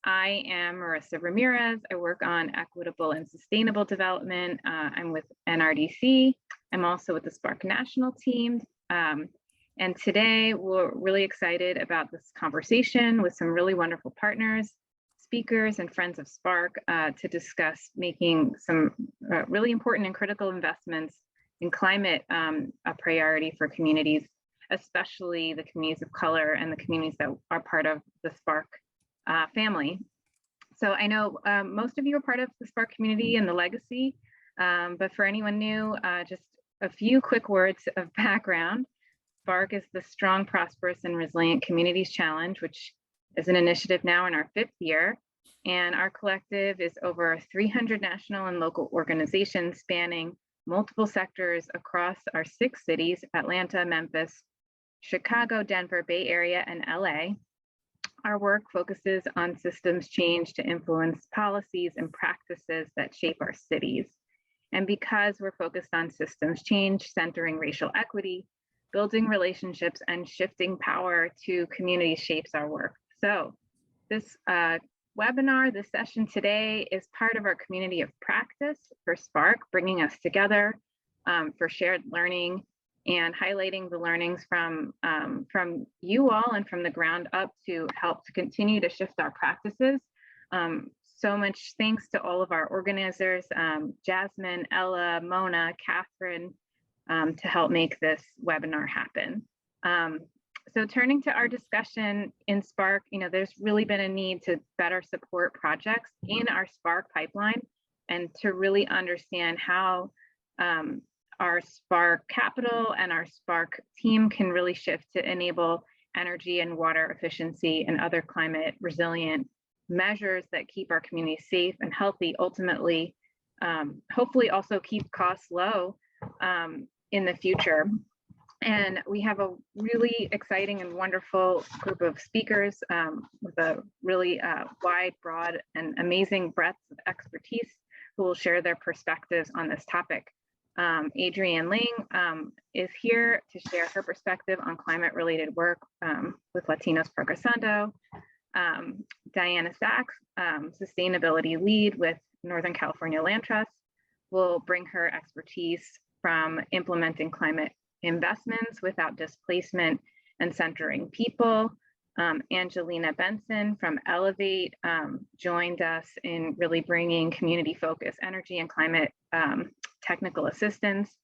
I am Marissa Ramirez. I work on equitable and sustainable development. I'm with NRDC. I'm also with the SPARCC national team. And today we're really excited about this conversation with some really wonderful partners, speakers, and friends of SPARCC to discuss making some really important and critical investments in climate a priority for communities, especially the communities of color and the communities that are part of the SPARCC family. So I know most of you are part of the SPARCC community and the legacy, but for anyone new, just a few quick words of background. SPARCC is the Strong, Prosperous, and Resilient Communities Challenge, which is an initiative now in our 5th year. And our collective is over 300 national and local organizations spanning multiple sectors across our 6 cities, Atlanta, Memphis, Chicago, Denver, Bay Area, and LA. Our work focuses on systems change to influence policies and practices that shape our cities. And because we're focused on systems change, centering racial equity, building relationships, and shifting power to communities shapes our work. So this webinar, this session today is part of our community of practice for SPARCC, bringing us together for shared learning and highlighting the learnings from you all and from the ground up to help to continue to shift our practices. So much thanks to all of our organizers, Jasmine, Ella, Mona, Catherine, to help make this webinar happen. So turning to our discussion in SPARCC, there's really been a need to better support projects in our SPARCC pipeline and to really understand how our SPARCC capital and our SPARCC team can really shift to enable energy and water efficiency and other climate resilient measures that keep our communities safe and healthy, ultimately, hopefully also keep costs low in the future. And we have a really exciting and wonderful group of speakers with a really wide, broad, and amazing breadth of expertise who will share their perspectives on this topic. Adrienne Ling is here to share her perspective on climate-related work with Latinos Progresando. Diana Sachs, sustainability lead with Northern California Land Trust, will bring her expertise from implementing climate investments without displacement and centering people. Angelina Benson from Elevate joined us in really bringing community-focused energy and climate technical assistance.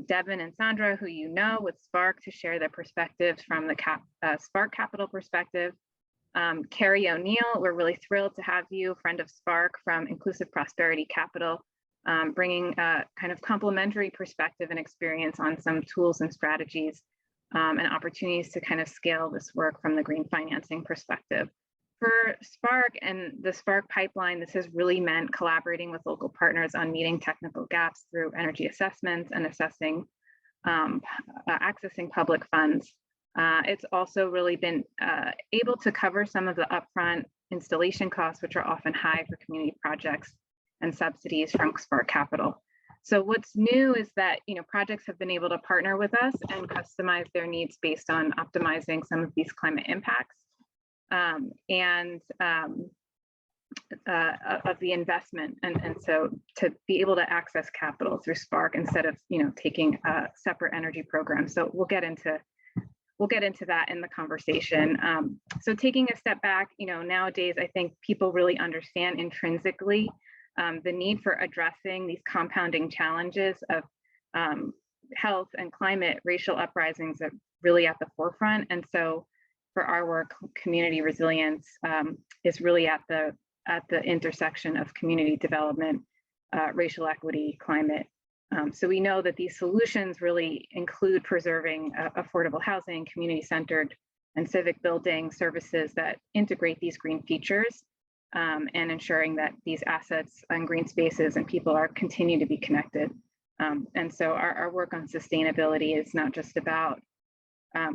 Devin and Sandra, who you know with SPARCC, to share their perspectives from the SPARCC capital perspective. Carrie O'Neill, we're really thrilled to have you, friend of SPARCC from Inclusive Prosperity Capital, bringing a kind of complementary perspective and experience on some tools and strategies and opportunities to kind of scale this work from the green financing perspective. For SPARCC and the SPARCC pipeline, this has really meant collaborating with local partners on meeting technical gaps through energy assessments and assessing, accessing public funds. It's also really been able to cover some of the upfront installation costs, which are often high for community projects, and subsidies from SPARCC capital. So what's new is that projects have been able to partner with us and customize their needs based on optimizing some of these climate impacts of the investment, and so to be able to access capital through SPARCC instead of taking a separate energy program. So we'll get into that in the conversation. So taking a step back, nowadays I think people really understand intrinsically the need for addressing these compounding challenges of health and climate. Racial uprisings are really at the forefront, and so for our work, community resilience is really at the intersection of community development, racial equity, climate. So we know that these solutions really include preserving affordable housing, community-centered and civic building services that integrate these green features, and ensuring that these assets and green spaces and people continue to be connected. And so our work on sustainability is not just about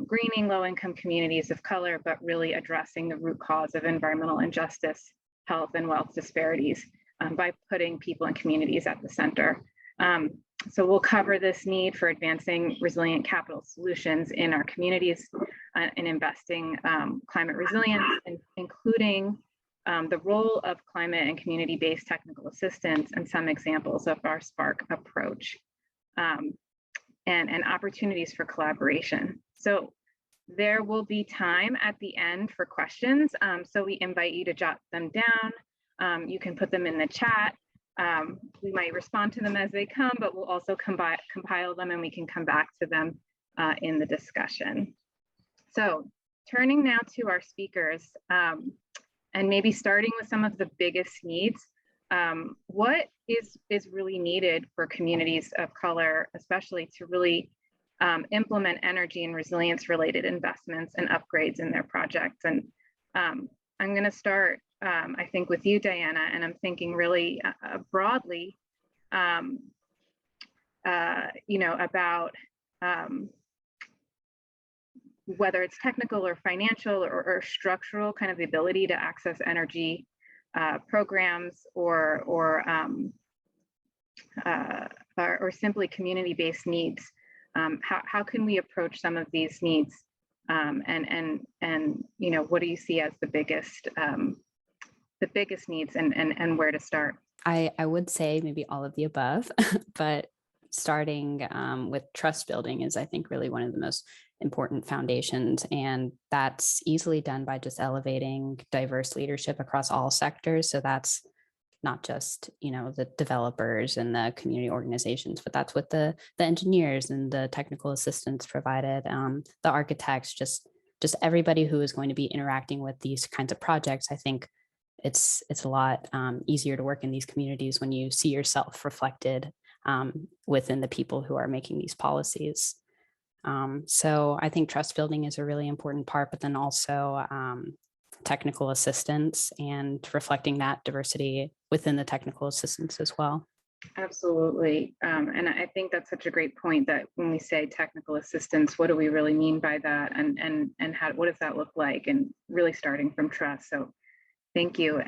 greening low-income communities of color, but really addressing the root cause of environmental injustice, health, and wealth disparities by putting people and communities at the center. So we'll cover this need for advancing resilient capital solutions in our communities and investing climate resilience, including the role of climate and community-based technical assistance and some examples of our SPARCC approach, and opportunities for collaboration. So there will be time at the end for questions. So we invite you to jot them down. You can put them in the chat. We might respond to them as they come, but we'll also compile them and we can come back to them in the discussion. So turning now to our speakers, and maybe starting with some of the biggest needs. What is really needed for communities of color, especially to really implement energy and resilience related investments and upgrades in their projects? And I'm going to start, I think, with you, Diana, and I'm thinking really broadly, about whether it's technical or financial or structural, kind of the ability to access energy programs or simply community-based needs. How can we approach some of these needs, and what do you see as the biggest needs and where to start? I would say maybe all of the above, but starting with trust building is, I think, really one of the most important foundations. And that's easily done by just elevating diverse leadership across all sectors. So that's not just, the developers and the community organizations, but that's with the engineers and the technical assistants provided, the architects, just everybody who is going to be interacting with these kinds of projects. I think it's a lot easier to work in these communities when you see yourself reflected within the people who are making these policies. So I think trust building is a really important part, but then also technical assistance and reflecting that diversity within the technical assistance as well. Absolutely. And I think that's such a great point, that when we say technical assistance, what do we really mean by that? And what does that look like? And really starting from trust. So thank you.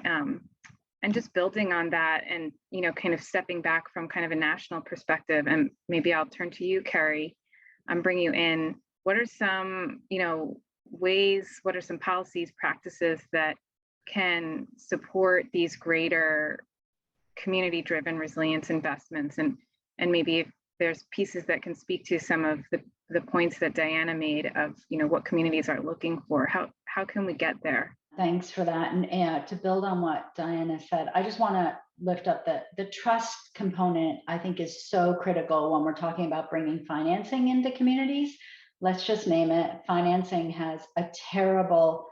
And just building on that and, kind of stepping back from kind of a national perspective, and maybe I'll turn to you, Carrie, bring you in. What are some, ways, what are some policies, practices that can support these greater community-driven resilience investments? And maybe if there's pieces that can speak to some of the points that Diana made of, what communities are looking for, how can we get there? Thanks for that. And to build on what Diana said, I just want to lift up the trust component. I think is so critical when we're talking about bringing financing into communities. Let's just name it. Financing has a terrible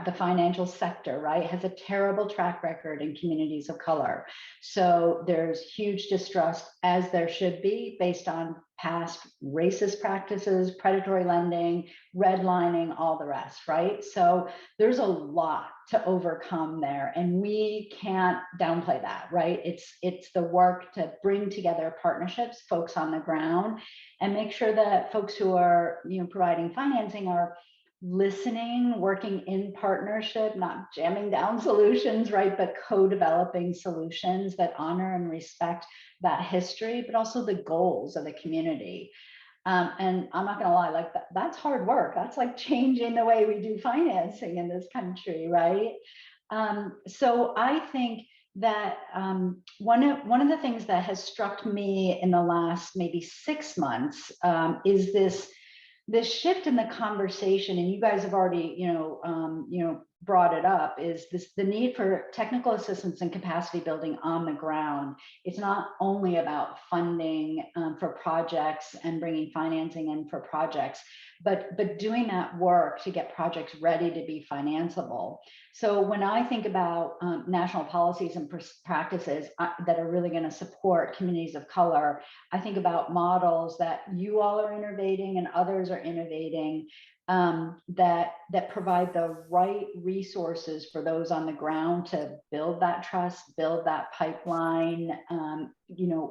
the financial sector, right, has a terrible track record in communities of color. So there's huge distrust, as there should be, based on past racist practices, predatory lending, redlining, all the rest, right? So there's a lot to overcome there, and we can't downplay that, right? It's the work to bring together partnerships, folks on the ground, and make sure that folks who are, providing financing are listening, working in partnership, not jamming down solutions, right? But co-developing solutions that honor and respect that history, but also the goals of the community. And I'm not gonna lie, that's hard work. That's like changing the way we do financing in this country, right? So I think that one of the things that has struck me in the last maybe 6 months is this shift in the conversation, and you guys have already, brought it up, is the need for technical assistance and capacity building on the ground. It's not only about funding for projects and bringing financing in for projects, but doing that work to get projects ready to be financeable. So when I think about national policies and practices that are really going to support communities of color, I think about models that you all are innovating and others are innovating, that provide the right resources for those on the ground to build that trust, build that pipeline,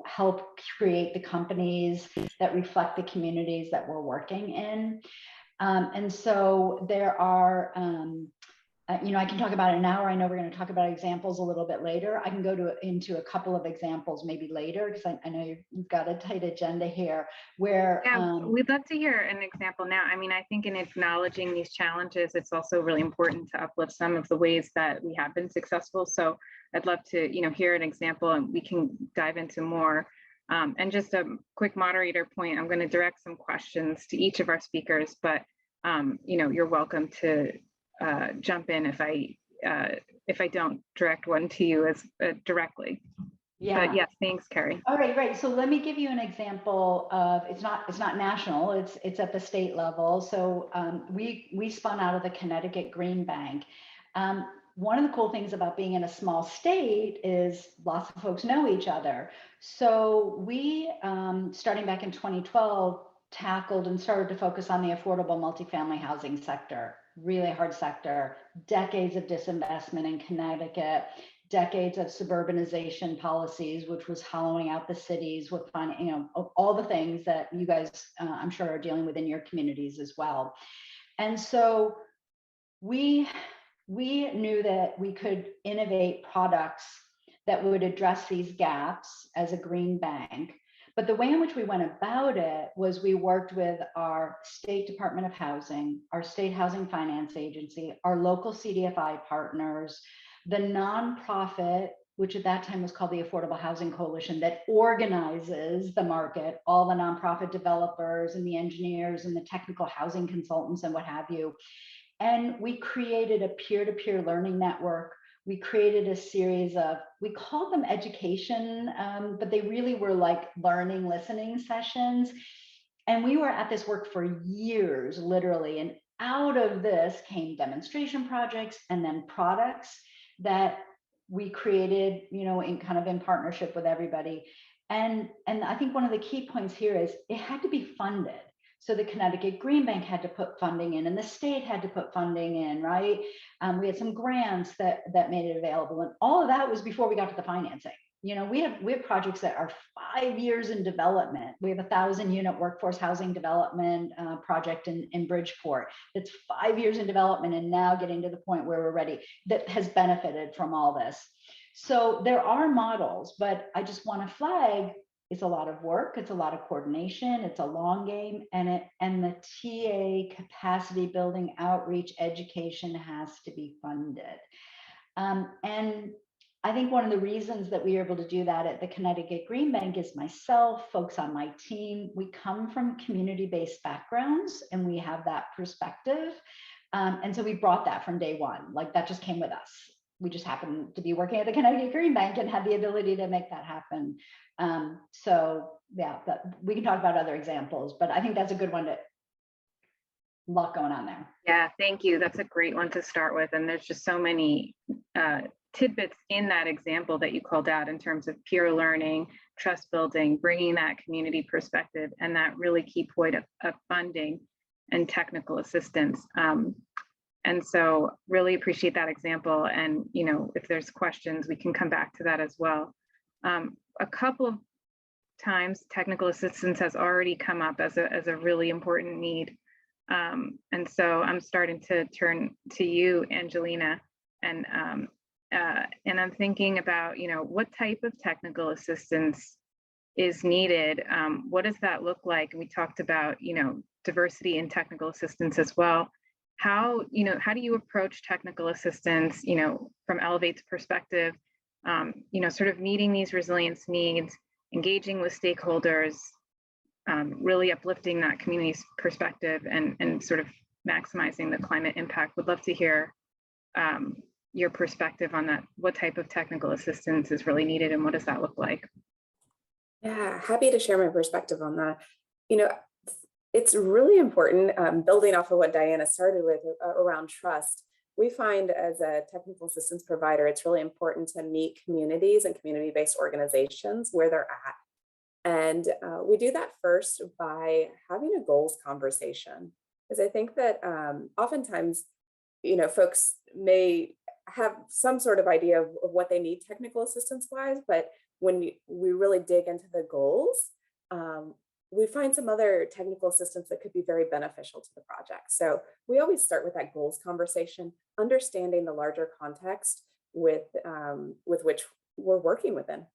help create the companies that reflect the communities that we're working in. And so there are I can talk about it now, or I know we're going to talk about examples a little bit later. I can go into a couple of examples maybe later, because I know you've got a tight agenda here where. Yeah, we'd love to hear an example now. I mean, I think in acknowledging these challenges, it's also really important to uplift some of the ways that we have been successful. So I'd love to, hear an example, and we can dive into more. And just a quick moderator point, I'm going to direct some questions to each of our speakers, but you're welcome to jump in if I don't direct one to you as directly. Yeah. But yes, thanks, Carrie. All right, great. So let me give you an example of, it's not national, it's at the state level. So we spun out of the Connecticut Green Bank. One of the cool things about being in a small state is lots of folks know each other. So we, starting back in 2012, tackled and started to focus on the affordable multifamily housing sector. Really hard sector, decades of disinvestment in Connecticut, decades of suburbanization policies, which was hollowing out the cities with all the things that you guys, I'm sure, are dealing with in your communities as well. And so we knew that we could innovate products that would address these gaps as a green bank. But the way in which we went about it was we worked with our state Department of Housing, our state housing finance agency, our local CDFI partners, the nonprofit, which at that time was called the Affordable Housing Coalition, that organizes the market, all the nonprofit developers and the engineers and the technical housing consultants and what have you. And we created a peer-to-peer learning network. We created a series of, we called them education, but they really were like learning, listening sessions. And we were at this work for years, literally. And out of this came demonstration projects and then products that we created, in partnership with everybody. And I think one of the key points here is it had to be funded. So the Connecticut Green Bank had to put funding in, and the state had to put funding in, right? We had some grants that made it available, and all of that was before we got to the financing. We have projects that are 5 years in development. We have a 1,000-unit workforce housing development project in Bridgeport that's 5 years in development, and now getting to the point where we're ready, that has benefited from all this. So there are models, but I just want to flag, it's a lot of work, it's a lot of coordination, it's a long game, and the TA capacity building, outreach, education has to be funded. And I think one of the reasons that we are able to do that at the Connecticut Green Bank is myself, folks on my team, we come from community-based backgrounds and we have that perspective. And so we brought that from day one, like that just came with us. We just happened to be working at the Connecticut Green Bank and had the ability to make that happen. So yeah, we can talk about other examples, but I think that's a good one. A lot going on there. Yeah, thank you. That's a great one to start with. And there's just so many tidbits in that example that you called out in terms of peer learning, trust building, bringing that community perspective, and that really key point of funding and technical assistance. And so really appreciate that example. And, if there's questions, we can come back to that as well. A couple of times technical assistance has already come up as a really important need. And so I'm starting to turn to you, Angelina, and I'm thinking about, what type of technical assistance is needed? What does that look like? And we talked about, diversity in technical assistance as well. How do you approach technical assistance, from Elevate's perspective, sort of meeting these resilience needs, engaging with stakeholders, really uplifting that community's perspective and sort of maximizing the climate impact? Would love to hear your perspective on that. What type of technical assistance is really needed and what does that look like? Yeah, happy to share my perspective on that. It's really important, building off of what Diana started with around trust. We find as a technical assistance provider, it's really important to meet communities and community-based organizations where they're at. And we do that first by having a goals conversation. Because I think that oftentimes, folks may have some sort of idea of what they need technical assistance wise, but when we really dig into the goals, we find some other technical assistance that could be very beneficial to the project. So we always start with that goals conversation, understanding the larger context with which we're working within.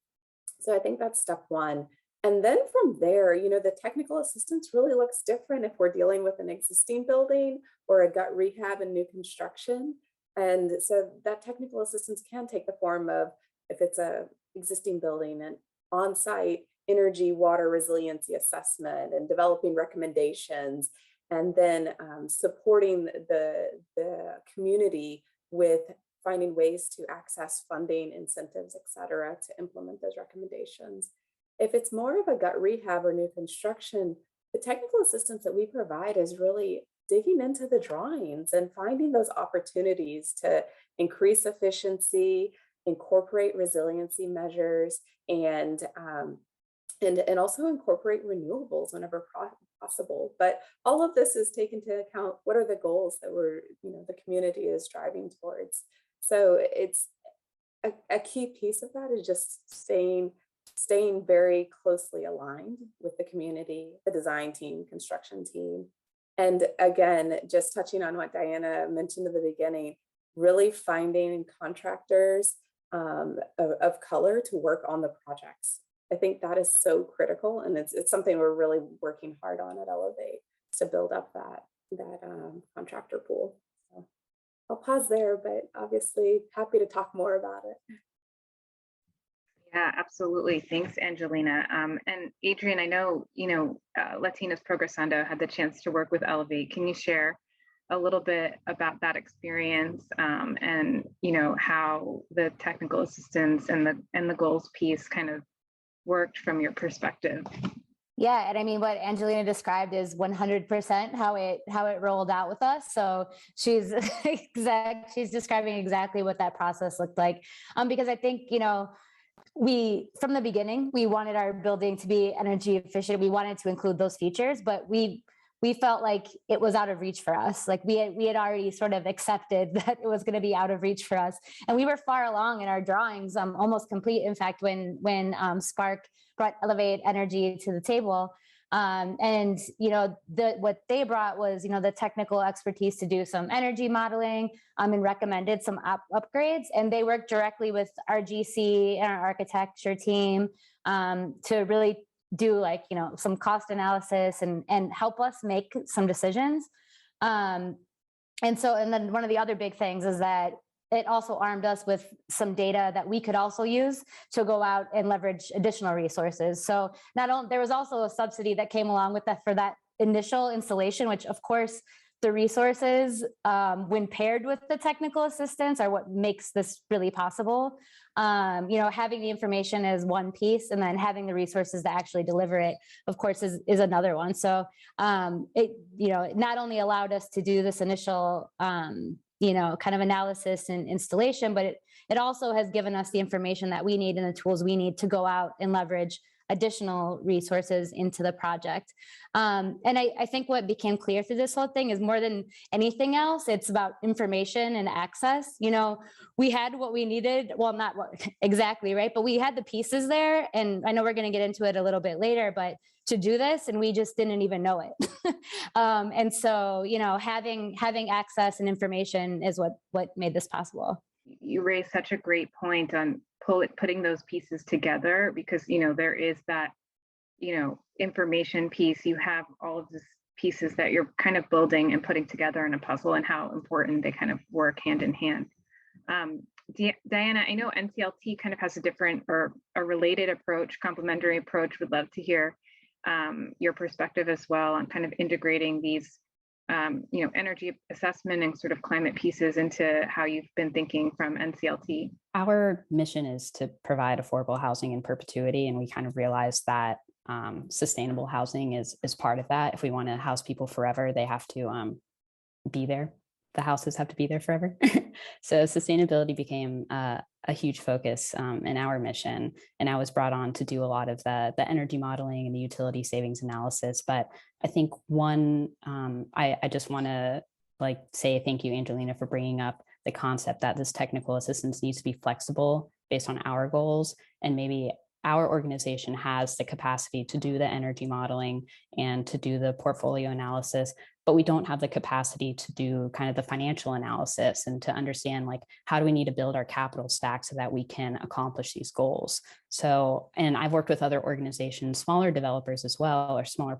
So I think that's step one. And then from there, the technical assistance really looks different if we're dealing with an existing building or a gut rehab and new construction. And so that technical assistance can take the form of, if it's a existing building, and on-site energy, water resiliency assessment and developing recommendations, and then supporting the community with finding ways to access funding, incentives, et cetera, to implement those recommendations. If it's more of a gut rehab or new construction, the technical assistance that we provide is really digging into the drawings and finding those opportunities to increase efficiency, incorporate resiliency measures, and also incorporate renewables whenever possible. But all of this is taken into account. What are the goals that the community is driving towards? So it's a key piece of that is just staying very closely aligned with the community, the design team, construction team. And again, just touching on what Diana mentioned at the beginning, really finding contractors of color to work on the projects. I think that is so critical, and it's something we're really working hard on at Elevate to build up that contractor pool. So I'll pause there, but obviously happy to talk more about it. Yeah, absolutely. Thanks, Angelina. And Adrian, I know, Latinas Progresando had the chance to work with Elevate. Can you share a little bit about that experience and, how the technical assistance and the goals piece kind of worked from your perspective? Yeah, and I mean, what Angelina described is 100% how it rolled out with us. So she's describing exactly what that process looked like. Because I think, we, from the beginning, we wanted our building to be energy efficient. We wanted to include those features, but we felt like it was out of reach for us. Like we had already sort of accepted that it was going to be out of reach for us. And we were far along in our drawings, almost complete. In fact, when SPARCC brought Elevate Energy to the table, and what they brought was the technical expertise to do some energy modeling, and recommended some upgrades. And they worked directly with our GC and our architecture team to really do some cost analysis and help us make some decisions. And then one of the other big things is that it also armed us with some data that we could also use to go out and leverage additional resources. So there was also a subsidy that came along with that for that initial installation, which of course the resources, when paired with the technical assistance, are what makes this really possible. Having the information is one piece, and then having the resources to actually deliver it, of course, is another one. So it not only allowed us to do this initial kind of analysis and installation, but it also has given us the information that we need and the tools we need to go out and leverage additional resources into the project. And I think what became clear through this whole thing is, more than anything else, it's about information and access. We had what we needed. Well, not what exactly, right? But we had the pieces there. And I know we're going to get into it a little bit later, but to do this, and we just didn't even know it. And so, having access and information is what made this possible. You raised such a great point on putting those pieces together, because there is that information piece. You have all of these pieces that you're kind of building and putting together in a puzzle, and how important they kind of work hand in hand. Diana, I know NCLT kind of has a different or a related approach, complementary approach. Would love to hear your perspective as well on kind of integrating these energy assessment and sort of climate pieces into how you've been thinking from NCLT. Our mission is to provide affordable housing in perpetuity, and we kind of realize that sustainable housing is part of that. If we want to house people forever, they have to be there. The houses have to be there forever. So sustainability became a huge focus in our mission, and I was brought on to do a lot of the energy modeling and the utility savings analysis. But I think I just want to say thank you, Angelina, for bringing up the concept that this technical assistance needs to be flexible based on our goals, and maybe our organization has the capacity to do the energy modeling and to do the portfolio analysis, but we don't have the capacity to do kind of the financial analysis and to understand like, how do we need to build our capital stack so that we can accomplish these goals? So, and I've worked with other organizations, smaller developers as well, or smaller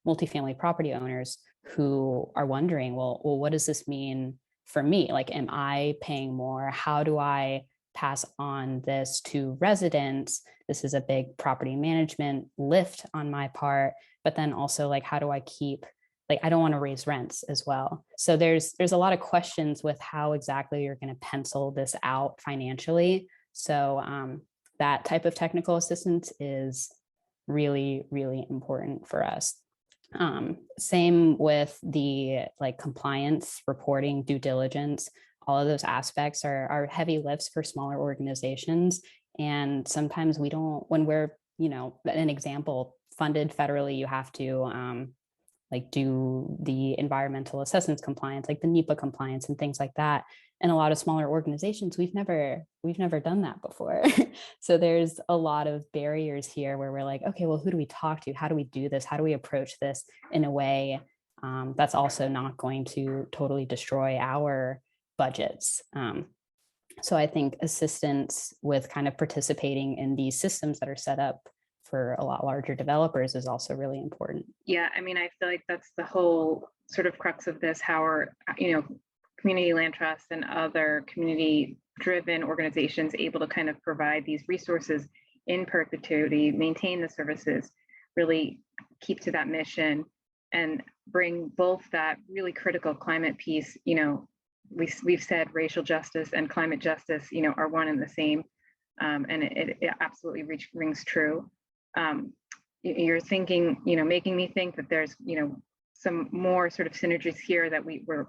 multifamily property owners who are wondering, well, what does this mean for me? Like, am I paying more? How do I pass on this to residents? This is a big property management lift on my part, but then also like, how do I keep, like, I don't want to raise rents as well. So there's a lot of questions with how exactly you're going to pencil this out financially. So that type of technical assistance is really, really important for us. Same with the like compliance, reporting, due diligence. All of those aspects are heavy lifts for smaller organizations. And sometimes we don't, when we're, an example, funded federally, you have to like do the environmental assessments compliance, like the NEPA compliance and things like that. And a lot of smaller organizations, we've never done that before. So there's a lot of barriers here where we're like, okay, well, who do we talk to? How do we do this? How do we approach this in a way that's also not going to totally destroy our budgets? So I think assistance with kind of participating in these systems that are set up for a lot larger developers is also really important. Yeah, I mean, I feel like that's the whole sort of crux of this, how are, community land trusts and other community-driven organizations able to kind of provide these resources in perpetuity, maintain the services, really keep to that mission, and bring both that really critical climate piece. We've said racial justice and climate justice, are one and the same, and it absolutely rings true. You're thinking, making me think that there's, some more sort of synergies here that we're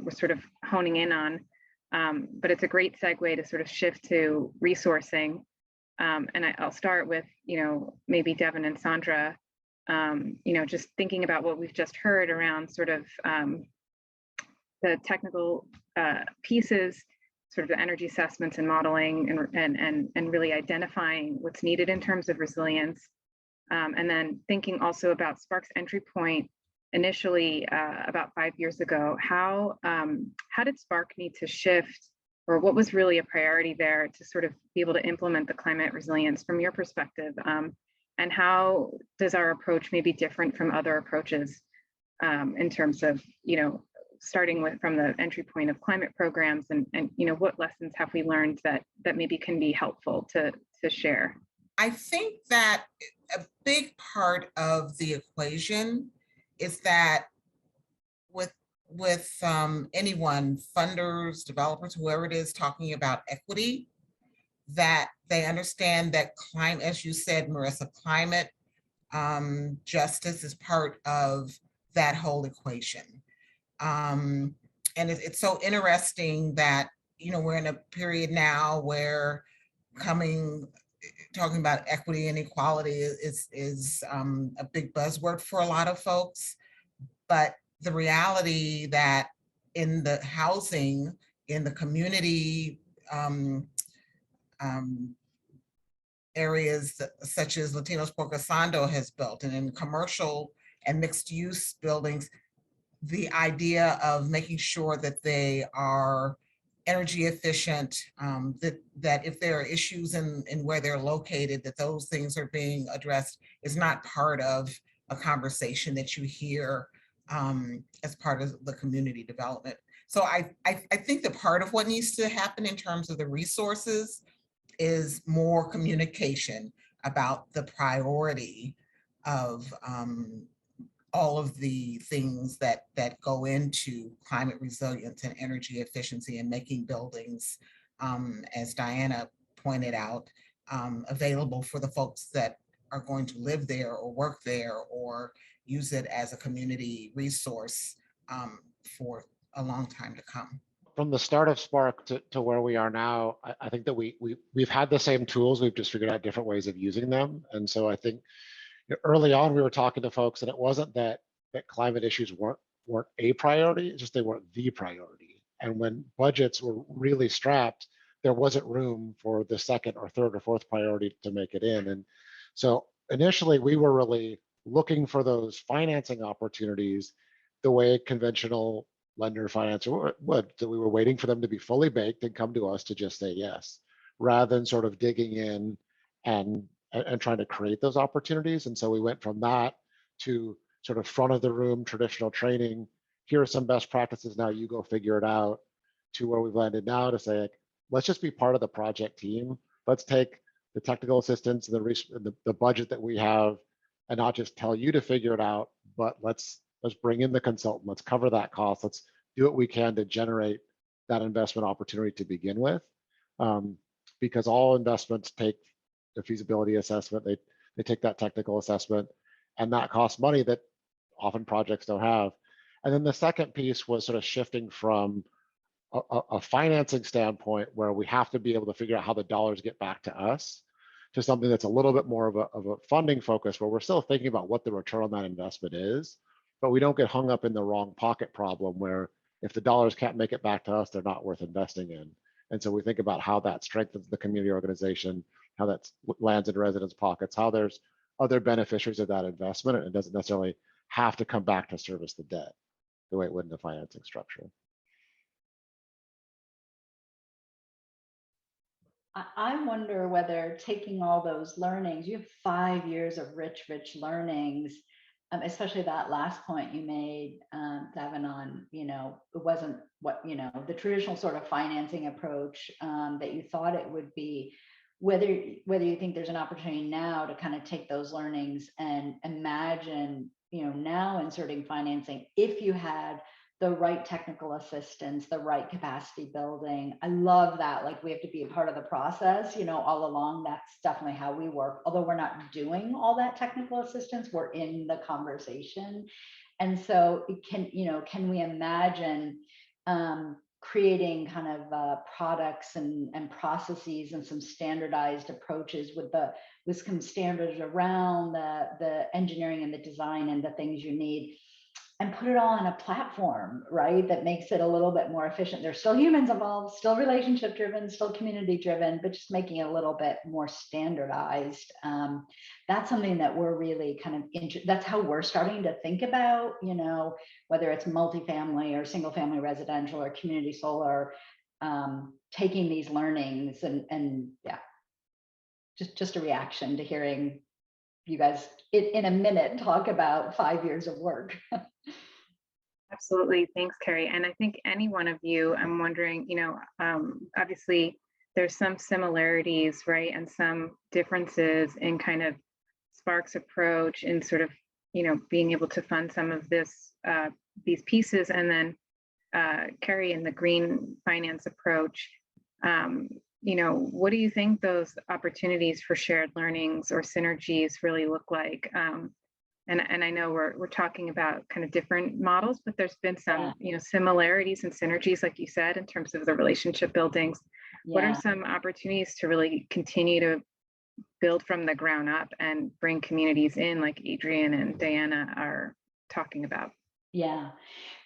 sort of honing in on. But it's a great segue to sort of shift to resourcing. And I'll start with, maybe Devin and Sandra, just thinking about what we've just heard around sort of the technical pieces, sort of the energy assessments and modeling and really identifying what's needed in terms of resilience. And then thinking also about SPARCC's entry point initially about 5 years ago. How did SPARCC need to shift, or what was really a priority there to sort of be able to implement the climate resilience from your perspective? And how does our approach maybe different from other approaches in terms of, starting from the entry point of climate programs and what lessons have we learned that maybe can be helpful to share? I think that a big part of the equation is that with anyone, funders, developers, whoever it is talking about equity, that they understand that climate, as you said, Marissa, climate justice is part of that whole equation. And it's so interesting that, we're in a period now where talking about equity and equality is a big buzzword for a lot of folks. But the reality that in the housing, in the community areas such as Latinos por Casando has built, and in commercial and mixed use buildings, the idea of making sure that they are energy efficient, that if there are issues in where they're located, that those things are being addressed is not part of a conversation that you hear as part of the community development. So I think that part of what needs to happen in terms of the resources is more communication about the priority of all of the things that go into climate resilience and energy efficiency and making buildings, as Diana pointed out, available for the folks that are going to live there or work there or use it as a community resource for a long time to come. From the start of SPARCC to where we are now, I think that we've had the same tools, we've just figured out different ways of using them. And so I think early on we were talking to folks, and it wasn't that climate issues weren't a priority, it's just they weren't the priority. And when budgets were really strapped, there wasn't room for the second or third or fourth priority to make it in. And so initially we were really looking for those financing opportunities the way conventional lender financer would. So we were waiting for them to be fully baked and come to us to just say yes, rather than sort of digging in and trying to create those opportunities. And so we went from that to sort of front of the room traditional training. Here are some best practices. Now you go figure it out, to where we've landed now to say, let's just be part of the project team. Let's take the technical assistance and the budget that we have and not just tell you to figure it out, but let's bring in the consultant. Let's cover that cost. Let's do what we can to generate that investment opportunity to begin with. Because all investments take the feasibility assessment. They take that technical assessment, and that costs money that often projects don't have. And then the second piece was sort of shifting from a financing standpoint, where we have to be able to figure out how the dollars get back to us, to something that's a little bit more of a funding focus, where we're still thinking about what the return on that investment is, but we don't get hung up in the wrong pocket problem, where if the dollars can't make it back to us, they're not worth investing in. And so we think about how that strengthens the community organization, how that lands in residents' pockets, how there's other beneficiaries of that investment, and it doesn't necessarily have to come back to service the debt the way it would in the financing structure. I wonder whether taking all those learnings, you have 5 years of rich learnings, especially that last point you made, Devin, on, it wasn't what, the traditional sort of financing approach that you thought it would be, whether you think there's an opportunity now to kind of take those learnings and imagine, now inserting financing, if you had the right technical assistance, the right capacity building. I love that. Like, we have to be a part of the process, all along. That's definitely how we work. Although we're not doing all that technical assistance, we're in the conversation. And so can we imagine creating kind of products and processes and some standardized approaches with some standards around the engineering and the design and the things you need, and put it all on a platform, right, that makes it a little bit more efficient. There's still humans involved, still relationship driven, still community driven, but just making it a little bit more standardized. That's something that we're really kind of that's how we're starting to think about, whether it's multifamily or single family residential or community solar, taking these learnings and yeah, just a reaction to hearing you guys in a minute talk about 5 years of work. Absolutely. Thanks, Carrie. And I think any one of you, I'm wondering, obviously there's some similarities, right? And some differences in kind of SPARCC's approach in sort of, being able to fund some of these pieces. And then Carrie in the green finance approach, what do you think those opportunities for shared learnings or synergies really look like? And I know we're talking about kind of different models, but there's been some, similarities and synergies, like you said, in terms of the relationship buildings. Yeah. What are some opportunities to really continue to build from the ground up and bring communities in, like Adrienne and Diana are talking about? Yeah.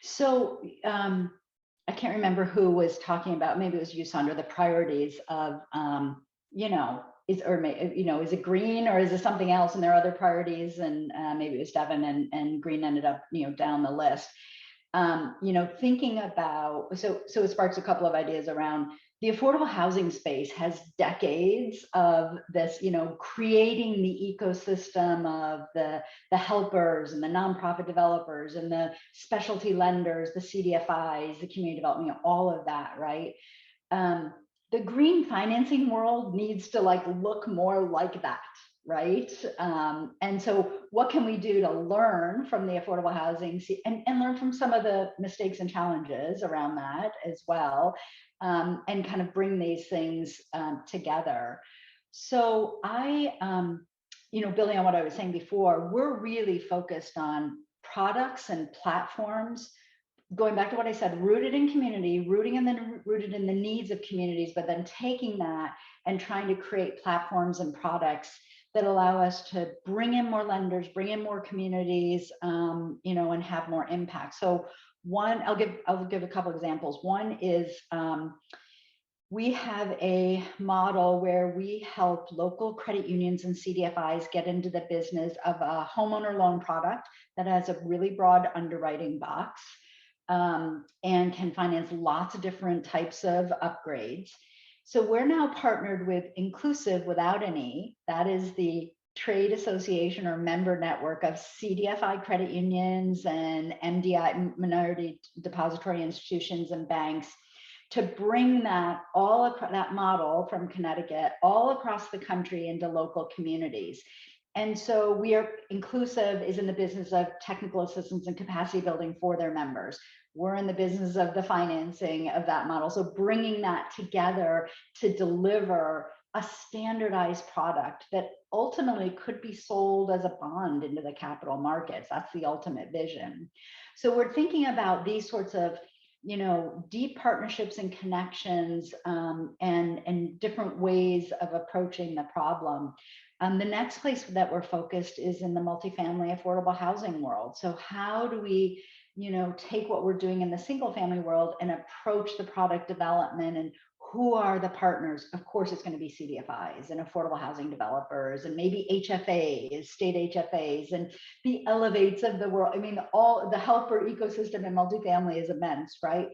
So I can't remember who was talking about, maybe it was you, Sandra, the priorities of, is it green or is it something else? And there are other priorities, and maybe it was Devin and green ended up, down the list. Thinking about, so it sparks a couple of ideas around the affordable housing space has decades of this, creating the ecosystem of the helpers and the nonprofit developers and the specialty lenders, the CDFIs, the community development, all of that, right? The green financing world needs to look more like that, right? And so what can we do to learn from the affordable housing and learn from some of the mistakes and challenges around that as well, and kind of bring these things together. So I, building on what I was saying before, we're really focused on products and platforms, going back to what I said, rooted in community, rooted in the needs of communities, but then taking that and trying to create platforms and products that allow us to bring in more lenders, bring in more communities, and have more impact. So one, I'll give a couple examples. One is we have a model where we help local credit unions and CDFIs get into the business of a homeowner loan product that has a really broad underwriting box and can finance lots of different types of upgrades. So we're now partnered with Inclusive without an E. That is the trade association or member network of CDFI credit unions and MDI, minority depository institutions and banks, to bring that that model from Connecticut all across the country into local communities. And so we are Inclusive is in the business of technical assistance and capacity building for their members. We're in the business of the financing of that model. So bringing that together to deliver a standardized product that ultimately could be sold as a bond into the capital markets. That's the ultimate vision. So we're thinking about these sorts of, you know, deep partnerships and connections and different ways of approaching the problem. The next place that we're focused is in the multifamily affordable housing world. So how do we, you know, take what we're doing in the single family world and approach the product development, and who are the partners? Of course, it's going to be CDFIs and affordable housing developers and maybe HFAs, state HFAs, and the elevates of the world. I mean, all the helper ecosystem in multifamily is immense, right?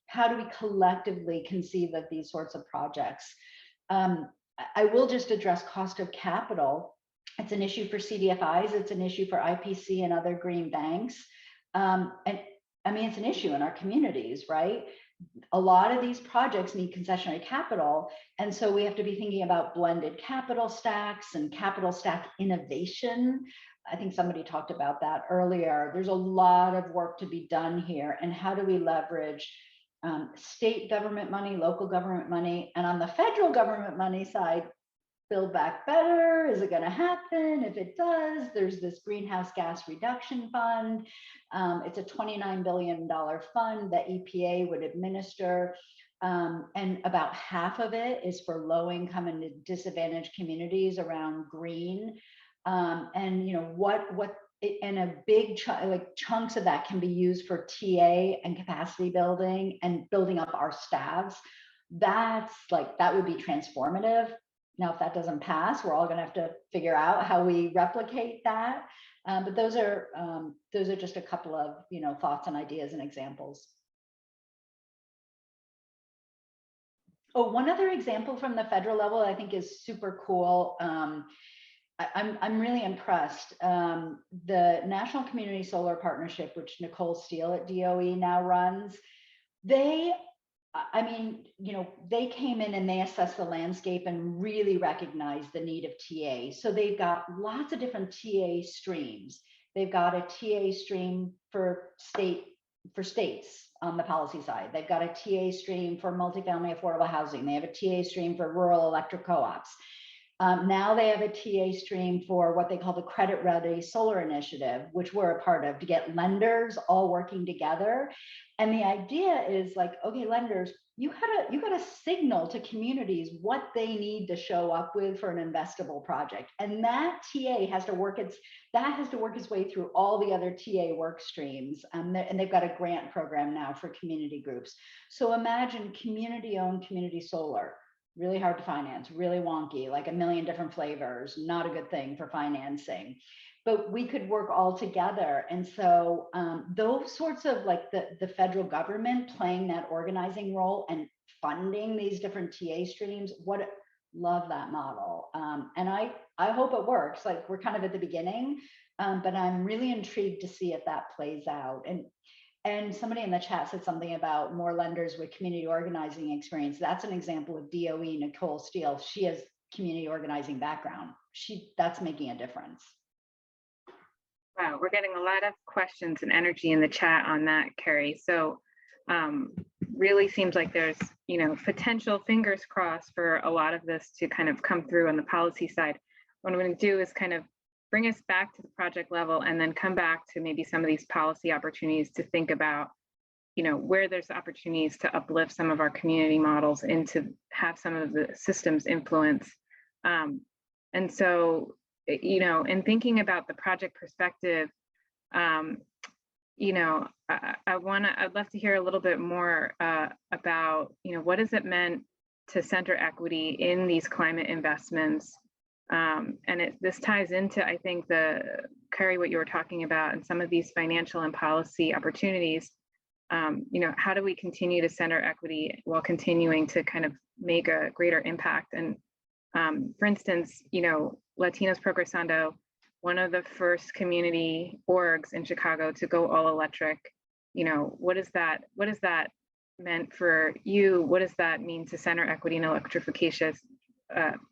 How do we collectively conceive of these sorts of projects? I will just address cost of capital. It's an issue for CDFIs. It's an issue for IPC and other green banks. And I mean, it's an issue in our communities, right? A lot of these projects need concessionary capital. And so we have to be thinking about blended capital stacks and capital stack innovation. I think somebody talked about that earlier. There's a lot of work to be done here. And how do we leverage state government money, local government money, and on the federal government money side, Build Back Better? Is it going to happen? If it does, there's this greenhouse gas reduction fund. It's a $29 billion fund that EPA would administer. And about half of it is for low income and disadvantaged communities around green. And you know, and a big chunks of that can be used for TA and capacity building and building up our staffs. That's like, that would be transformative. Now, if that doesn't pass, we're all going to have to figure out how we replicate that. But those are just a couple of, you know, thoughts and ideas and examples. Oh, one other example from the federal level I think is super cool. I'm really impressed. The National Community Solar Partnership, which Nicole Steele at DOE now runs, I mean, you know, they came in and they assessed the landscape and really recognized the need of TA. So they've got lots of different TA streams. They've got a TA stream for states on the policy side. They've got a TA stream for multifamily affordable housing. They have a TA stream for rural electric co-ops. Now they have a TA stream for what they call the Credit Ready Solar Initiative, which we're a part of, to get lenders all working together. And the idea is like, okay, lenders, you gotta signal to communities what they need to show up with for an investable project. And that TA has to work its way through all the other TA work streams. And they've got a grant program now for community groups. So imagine community-owned community solar. Really hard to finance, really wonky, like a million different flavors, not a good thing for financing. But we could work all together. And so those sorts of like the federal government playing that organizing role and funding these different TA streams, love that model. And I hope it works. Like, we're kind of at the beginning, but I'm really intrigued to see if that plays out. And somebody in the chat said something about more lenders with community organizing experience. That's an example of DOE Nicole Steele. She has community organizing background. That's making a difference. Wow, we're getting a lot of questions and energy in the chat on that, Carrie. So really seems like there's, you know, potential, fingers crossed, for a lot of this to kind of come through on the policy side. What I'm going to do is kind of bring us back to the project level and then come back to maybe some of these policy opportunities to think about, you know, where there's opportunities to uplift some of our community models and to have some of the systems influence. And so, you know, in thinking about the project perspective, you know, I'd love to hear a little bit more about, you know, what has it meant to center equity in these climate investments. And this ties into, I think, Carrie, what you were talking about, and some of these financial and policy opportunities. How do we continue to center equity while continuing to kind of make a greater impact? And for instance, Latinos Progresando, one of the first community orgs in Chicago to go all electric. What is that meant for you? What does that mean to center equity and electrification,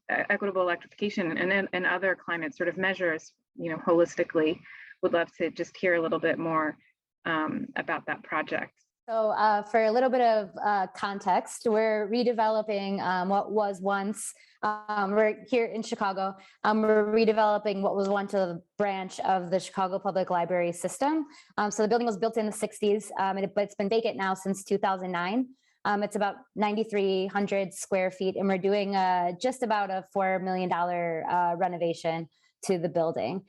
equitable electrification, and other climate sort of measures, holistically? Would love to just hear a little bit more about that project. So for a little bit of context, we're redeveloping what was once, we're here in Chicago, we're redeveloping what was once a branch of the Chicago Public Library system. So the building was built in the 60s, but it's been vacant now since 2009. It's about 9,300 square feet, and we're doing just about a $4 million renovation to the building.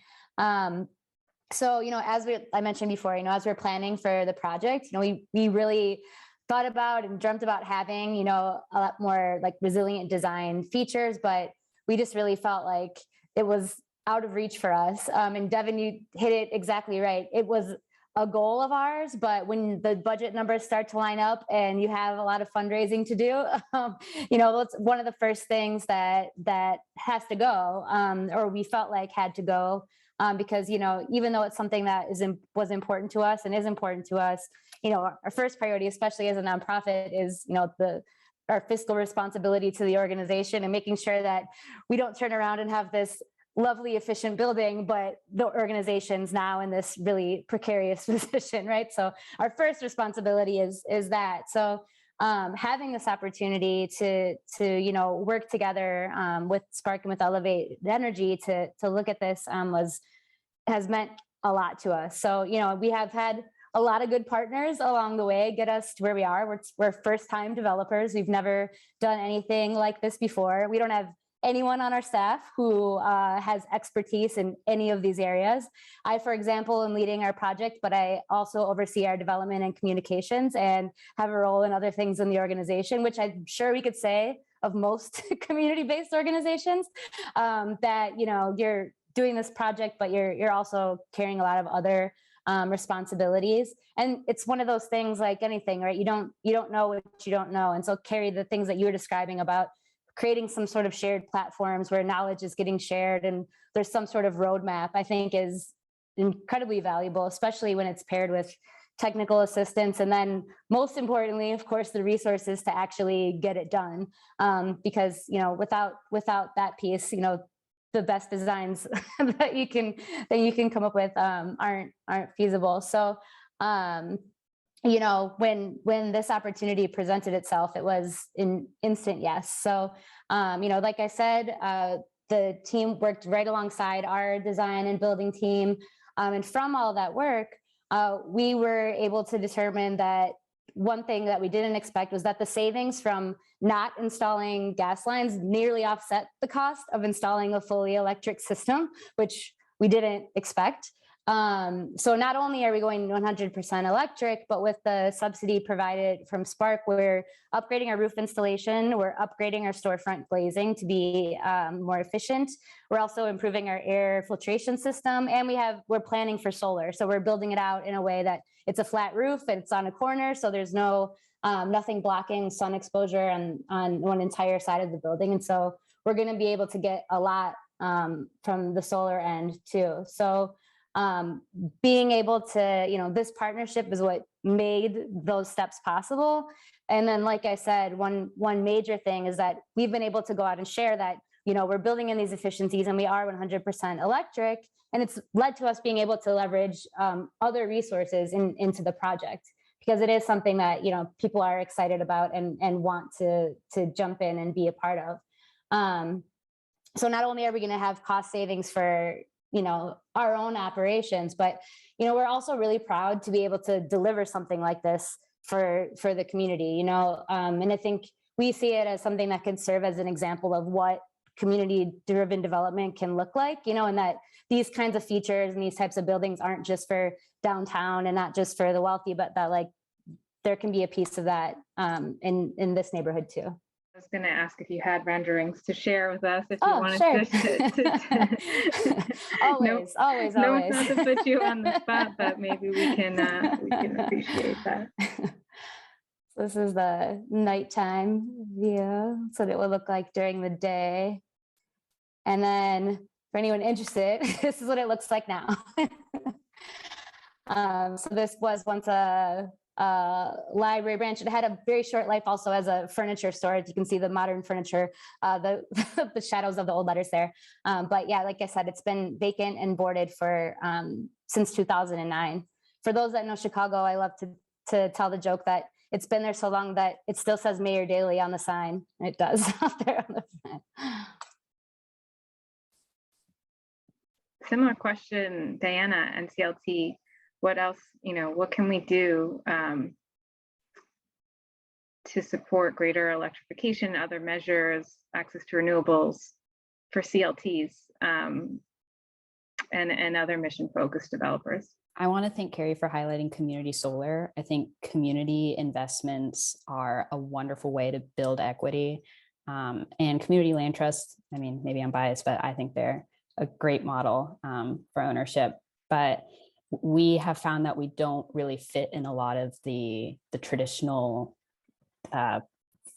So, as I mentioned before, as we're planning for the project, we really thought about and dreamt about having, a lot more like resilient design features, but we just really felt like it was out of reach for us. And Devin, you hit it exactly right. It was a goal of ours, but when the budget numbers start to line up and you have a lot of fundraising to do, it's one of the first things that has to go, or we felt like had to go. Because, even though it's something that was important to us and is important to us, our first priority, especially as a nonprofit, is, our fiscal responsibility to the organization and making sure that we don't turn around and have this lovely, efficient building, but the organization's now in this really precarious position, right? So our first responsibility is that. So having this opportunity to work together with SPARCC and with Elevate Energy to look at this has meant a lot to us. So we have had a lot of good partners along the way get us to where we are. We're first-time developers. We've never done anything like this before. We don't have anyone on our staff who has expertise in any of these areas. I, for example, am leading our project, but I also oversee our development and communications and have a role in other things in the organization, which I'm sure we could say of most community-based organizations, that, you're doing this project, but you're also carrying a lot of other responsibilities. And it's one of those things like anything, right? You don't know what you don't know. And so, Carrie, the things that you were describing about creating some sort of shared platforms where knowledge is getting shared and there's some sort of roadmap, I think is incredibly valuable, especially when it's paired with technical assistance. And then most importantly, of course, the resources to actually get it done. Because, without that piece, the best designs that you can come up with aren't feasible. So, when this opportunity presented itself, it was an instant yes. So, like I said, the team worked right alongside our design and building team. And from all that work, we were able to determine that one thing that we didn't expect was that the savings from not installing gas lines nearly offset the cost of installing a fully electric system, which we didn't expect. So not only are we going 100% electric, but with the subsidy provided from SPARCC, we're upgrading our roof installation, we're upgrading our storefront glazing to be more efficient. We're also improving our air filtration system, and we're planning for solar. So we're building it out in a way that it's a flat roof and it's on a corner, so there's nothing blocking sun exposure on one entire side of the building. And so we're going to be able to get a lot from the solar end too. So being able to, this partnership is what made those steps possible. And then, like I said, one major thing is that we've been able to go out and share that, we're building in these efficiencies and we are 100% electric. And it's led to us being able to leverage other resources into the project, because it is something that, people are excited about and want to jump in and be a part of. So not only are we going to have cost savings for our own operations, but, we're also really proud to be able to deliver something like this for the community, and I think we see it as something that can serve as an example of what community-driven development can look like, and that these kinds of features and these types of buildings aren't just for downtown and not just for the wealthy, but that there can be a piece of that in this neighborhood too. was going to ask if you had renderings to share with us, if you Oh, wanted sure. No, always. not to put you on the spot, but maybe we can appreciate that. This is the nighttime view. That's what it would look like during the day. And then for anyone interested, this is what it looks like now. So this was once a library branch. It had a very short life also as a furniture store. As you can see the modern furniture, the the shadows of the old letters there. But yeah, like I said, it's been vacant and boarded for since 2009. For those that know Chicago, I love to tell the joke that it's been there so long that it still says Mayor Daley on the sign. It does up there on the front. Similar question, Diana, NCLT. What else, what can we do to support greater electrification, other measures, access to renewables for CLTs and other mission-focused developers? I want to thank Carrie for highlighting community solar. I think community investments are a wonderful way to build equity. And community land trusts, I mean, maybe I'm biased, but I think they're a great model for ownership. But we have found that we don't really fit in a lot of the traditional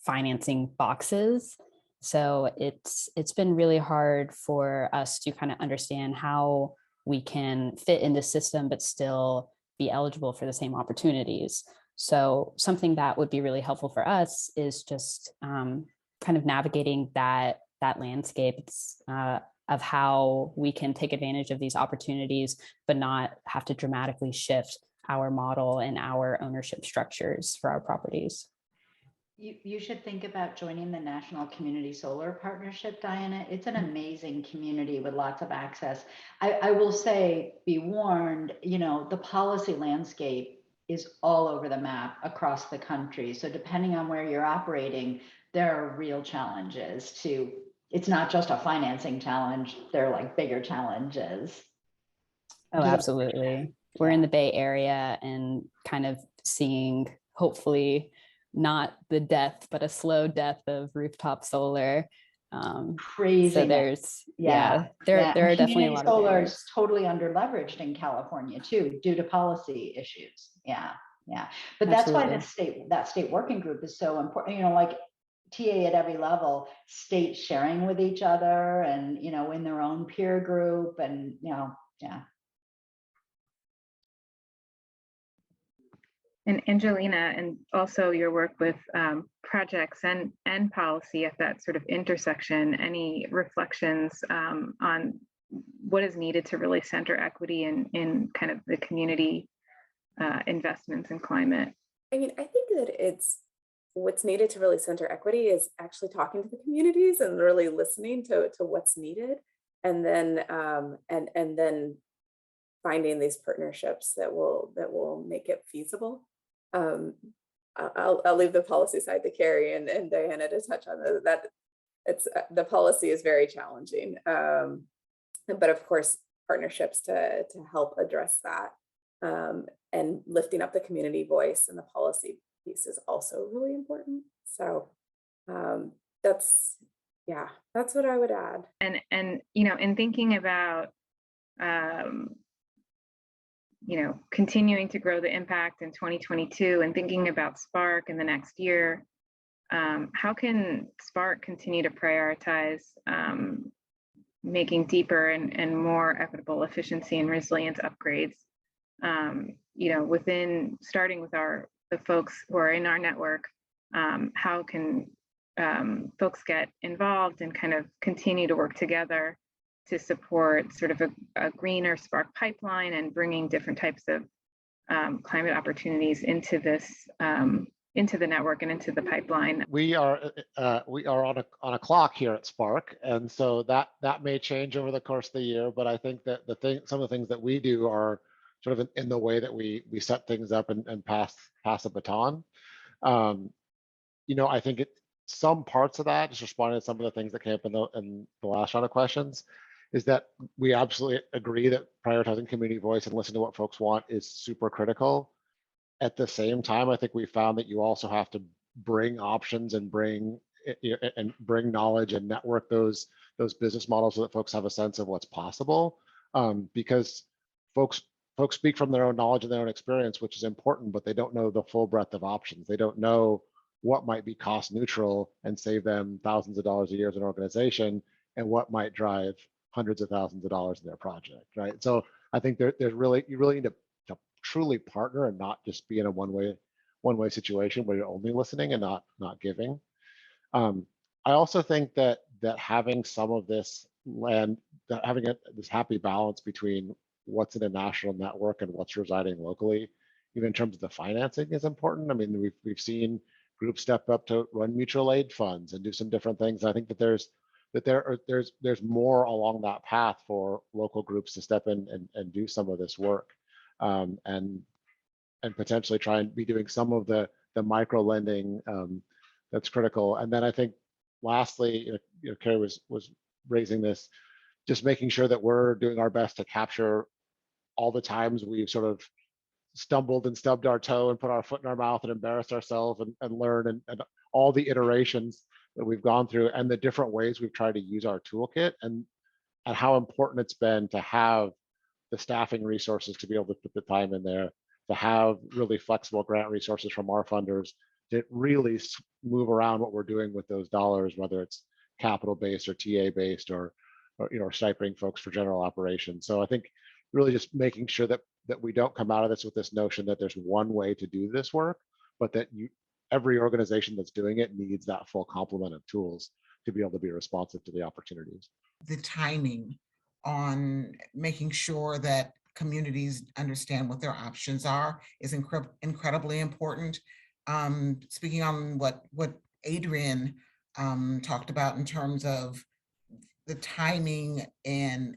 financing boxes. So it's been really hard for us to kind of understand how we can fit in the system, but still be eligible for the same opportunities. So something that would be really helpful for us is just kind of navigating that landscape. It's, of how we can take advantage of these opportunities, but not have to dramatically shift our model and our ownership structures for our properties. You should think about joining the National Community Solar Partnership, Diana. It's an amazing community with lots of access. I will say, be warned, the policy landscape is all over the map across the country. So depending on where you're operating, there are real challenges to. It's not just a financing challenge, they're like bigger challenges. Oh, absolutely. We're in the Bay Area and kind of seeing, hopefully, not the death, but a slow death of rooftop solar. Crazy. So there's, there are definitely a lot of solar is totally under leveraged in California too, due to policy issues. Yeah. But that's why that state working group is so important. Like TA at every level, states sharing with each other and, in their own peer group and, And Angelina, and also your work with projects and policy at that sort of intersection, any reflections on what is needed to really center equity in kind of the community investments in climate? I mean, I think that what's needed to really center equity is actually talking to the communities and really listening to what's needed, and then and then finding these partnerships that will make it feasible. I'll leave the policy side to Carrie and Diana to touch on that. It's the policy is very challenging, but of course partnerships to help address that, and lifting up the community voice and the policy piece is also really important. So that's what I would add. And in thinking about continuing to grow the impact in 2022 and thinking about SPARCC in the next year, how can SPARCC continue to prioritize making deeper and more equitable efficiency and resilience upgrades, starting with the folks who are in our network? How can folks get involved and kind of continue to work together to support sort of a greener SPARCC pipeline and bringing different types of climate opportunities into this, into the network and into the pipeline? We are on a clock here at SPARCC, and so that may change over the course of the year. But I think that some of the things that we do are sort of in the way that we set things up and pass a baton. I think some parts of that, just responding to some of the things that came up in the last round of questions, is that we absolutely agree that prioritizing community voice and listening to what folks want is super critical. At the same time, I think we found that you also have to bring options and bring and bring knowledge and network those business models so that folks have a sense of what's possible. Because folks speak from their own knowledge and their own experience, which is important, but they don't know the full breadth of options. They don't know what might be cost neutral and save them thousands of dollars a year as an organization, and what might drive hundreds of thousands of dollars in their project, right? So I think you really need to truly partner and not just be in a one-way situation where you're only listening and not giving. I also think that having some of this having this happy balance between what's in a national network and what's residing locally, even in terms of the financing, is important. I mean, we've seen groups step up to run mutual aid funds and do some different things. I think that there's more along that path for local groups to step in and do some of this work, and potentially try and be doing some of the micro lending that's critical. And then I think lastly, Carrie was raising this, just making sure that we're doing our best to capture all the times we've sort of stumbled and stubbed our toe and put our foot in our mouth and embarrassed ourselves and learn, and all the iterations that we've gone through and the different ways we've tried to use our toolkit, and how important it's been to have the staffing resources to be able to put the time in there, to have really flexible grant resources from our funders to really move around what we're doing with those dollars, whether it's capital based or TA based or stipending folks for general operations. So I think really just making sure that we don't come out of this with this notion that there's one way to do this work, but that every organization that's doing it needs that full complement of tools to be able to be responsive to the opportunities. The timing on making sure that communities understand what their options are is incredibly important. Speaking on what Adrian talked about in terms of the timing and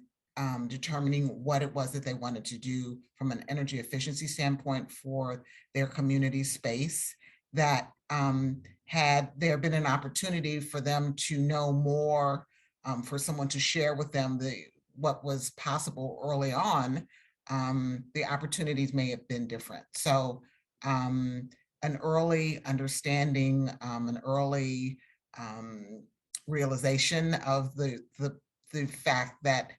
determining what it was that they wanted to do from an energy efficiency standpoint for their community space, that had there been an opportunity for them to know more, for someone to share with them what was possible early on, the opportunities may have been different. So an early understanding, an early realization of the fact that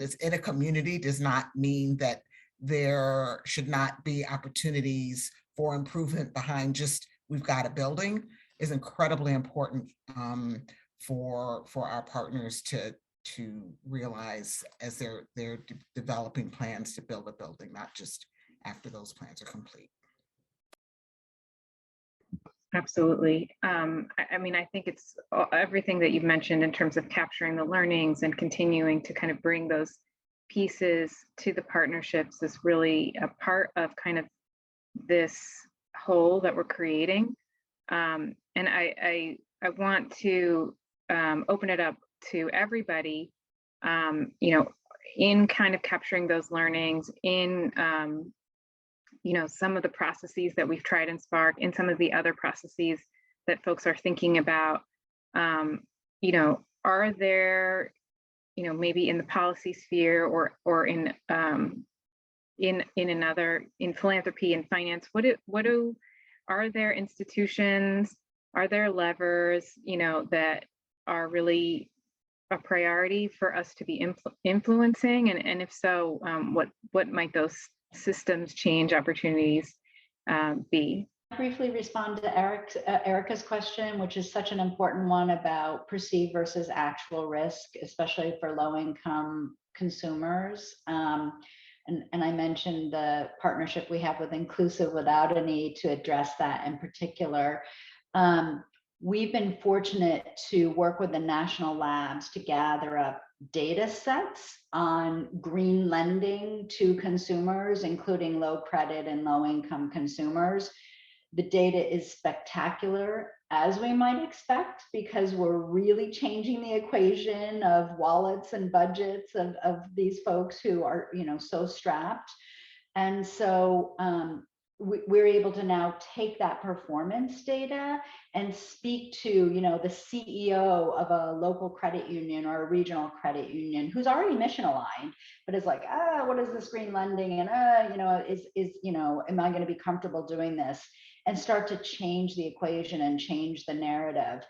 it's in a community does not mean that there should not be opportunities for improvement behind just we've got a building, is incredibly important for our partners to realize as they're developing plans to build a building, not just after those plans are complete. Absolutely. I mean, I think it's everything that you've mentioned in terms of capturing the learnings and continuing to kind of bring those pieces to the partnerships is really a part of kind of this whole that we're creating. And I want to open it up to everybody, in kind of capturing those learnings, in some of the processes that we've tried in SPARCC, and some of the other processes that folks are thinking about. Are there, maybe in the policy sphere or in philanthropy and finance, are there institutions, are there levers, that are really a priority for us to be influencing? And if so, what might those systems change opportunities be? Briefly respond to Erica's question, which is such an important one about perceived versus actual risk, especially for low-income consumers. And I mentioned the partnership we have with Inclusive Without a Need to address that in particular. We've been fortunate to work with the national labs to gather up data sets on green lending to consumers, including low credit and low income consumers. The data is spectacular, as we might expect, because we're really changing the equation of wallets and budgets of these folks who are, so strapped. And so we're able to now take that performance data and speak to, the CEO of a local credit union or a regional credit union who's already mission aligned, but is like, what is this green lending? And, am I going to be comfortable doing this? And start to change the equation and change the narrative.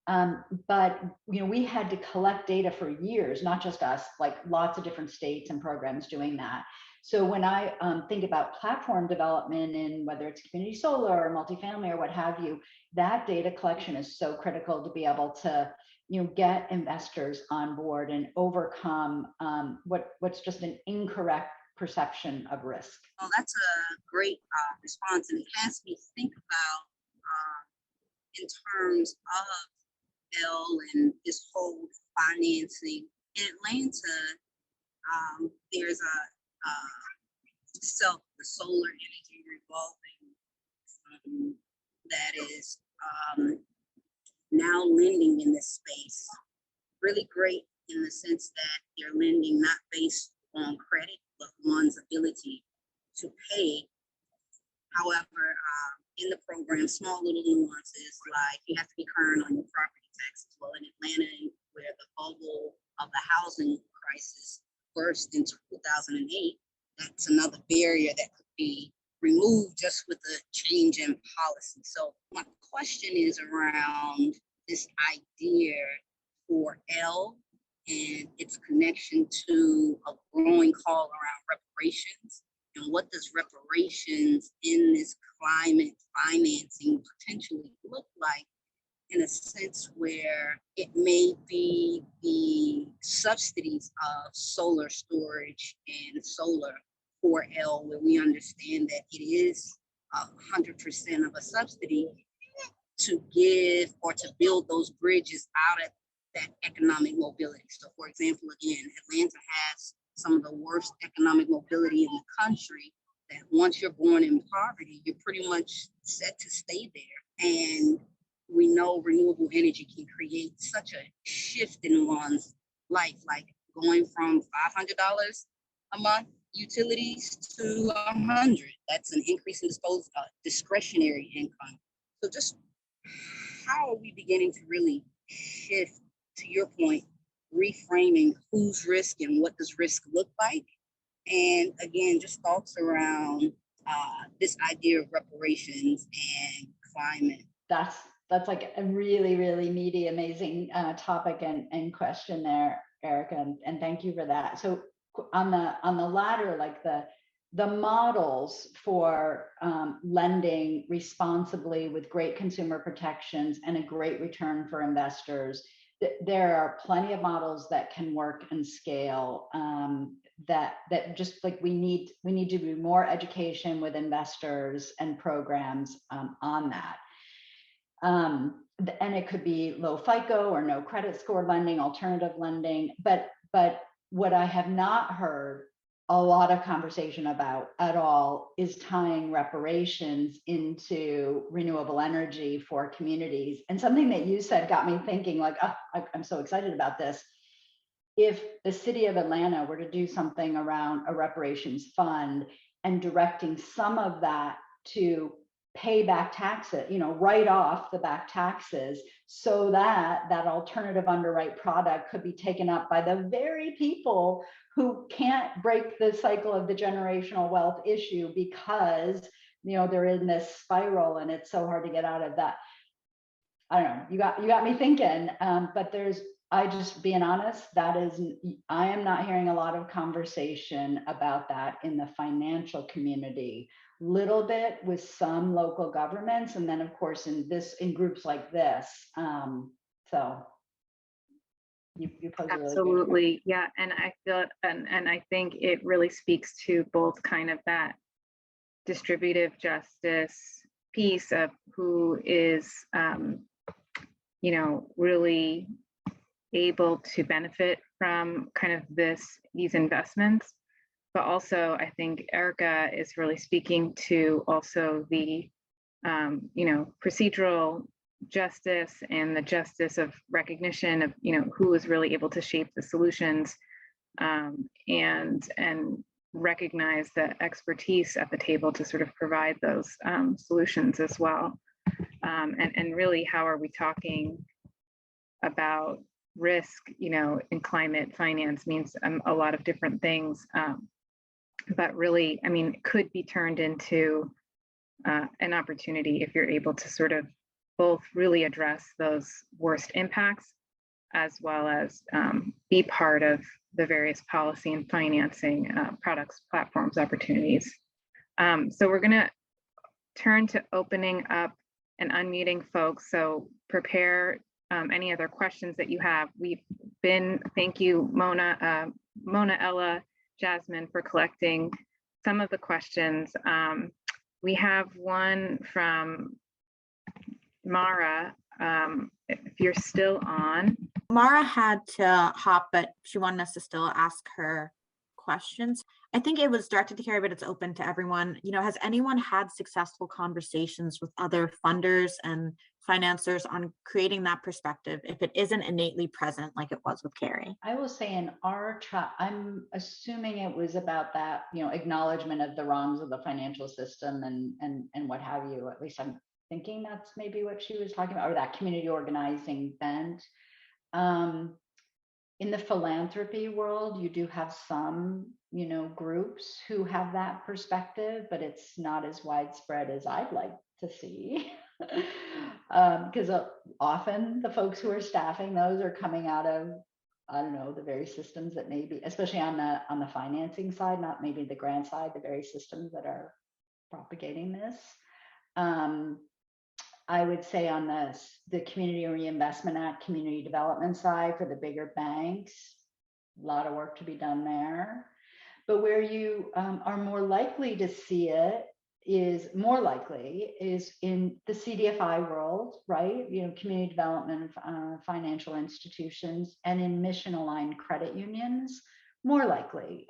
But we had to collect data for years, not just us, like lots of different states and programs doing that. So when I think about platform development, and whether it's community solar or multifamily or what have you, that data collection is so critical to be able to get investors on board and overcome what's just an incorrect perception of risk. Well, that's a great response, and it has me think about in terms of L and this whole financing. In Atlanta, there's the solar energy revolving that is now lending in this space. Really great in the sense that they're lending not based on credit, but one's ability to pay. However, in the program, small little nuances like you have to be current on your property taxes. Well, in Atlanta, where the bubble of the housing crisis burst in 2008, that's another barrier that could be removed just with a change in policy. So my question is around this idea for L and its connection to a growing call around reparations. And what does reparations in this climate financing potentially look like, in a sense where it may be the subsidies of solar storage and solar for L, where we understand that it is 100% of a subsidy to give or to build those bridges out of that economic mobility. So for example, again, Atlanta has some of the worst economic mobility in the country, that once you're born in poverty, you're pretty much set to stay there. And we know renewable energy can create such a shift in one's life, like going from $500 a month utilities to $100. That's an increase in discretionary income. So just how are we beginning to really shift, to your point, reframing whose risk and what does risk look like? And again, just thoughts around this idea of reparations and climate. That's like a really, really meaty, amazing topic and question there, Erica, and thank you for that. So on the latter, like the models for lending responsibly with great consumer protections and a great return for investors, there are plenty of models that can work and scale. That just like we need to do more education with investors and programs on that. And it could be low FICO or no credit score lending, alternative lending. But what I have not heard a lot of conversation about at all is tying reparations into renewable energy for communities. And something that you said got me thinking, like, oh, I'm so excited about this. If the city of Atlanta were to do something around a reparations fund and directing some of that to pay back taxes, write off the back taxes, so that alternative underwrite product could be taken up by the very people who can't break the cycle of the generational wealth issue because they're in this spiral and it's so hard to get out of that. I don't know, you got me thinking, but I just being honest, I am not hearing a lot of conversation about that in the financial community. Little bit with some local governments, and then of course in groups like this. So you pose a really absolutely, yeah, and I feel it, and I think it really speaks to both kind of that distributive justice piece of who is really able to benefit from kind of these investments. But also, I think Erica is really speaking to also the, procedural justice and the justice of recognition of, who is really able to shape the solutions and recognize the expertise at the table to sort of provide those solutions as well. And really, how are we talking about risk, in climate finance means a lot of different things. But really, it could be turned into an opportunity if you're able to sort of both really address those worst impacts, as well as be part of the various policy and financing products, platforms, opportunities. So we're gonna turn to opening up and unmuting folks. So prepare any other questions that you have. Thank you, Mona, Ella, Jasmine, for collecting some of the questions. We have one from Mara, if you're still on. Mara had to hop, but she wanted us to still ask her questions. I think it was directed to Carrie, but it's open to everyone. Has anyone had successful conversations with other funders and financiers on creating that perspective if it isn't innately present like it was with Carrie? I will say in our trial, I'm assuming it was about that, acknowledgement of the wrongs of the financial system and what have you. At least I'm thinking that's maybe what she was talking about, or that community organizing bent. In the philanthropy world, you do have some, groups who have that perspective, but it's not as widespread as I'd like to see. Because often the folks who are staffing those are coming out of, I don't know, the very systems that maybe, especially on the financing side, not maybe the grant side, the very systems that are propagating this. I would say on the Community Reinvestment Act, community development side for the bigger banks, a lot of work to be done there. But where you are more likely to see it is in the CDFI world, right? Community development, financial institutions, and in mission-aligned credit unions, more likely.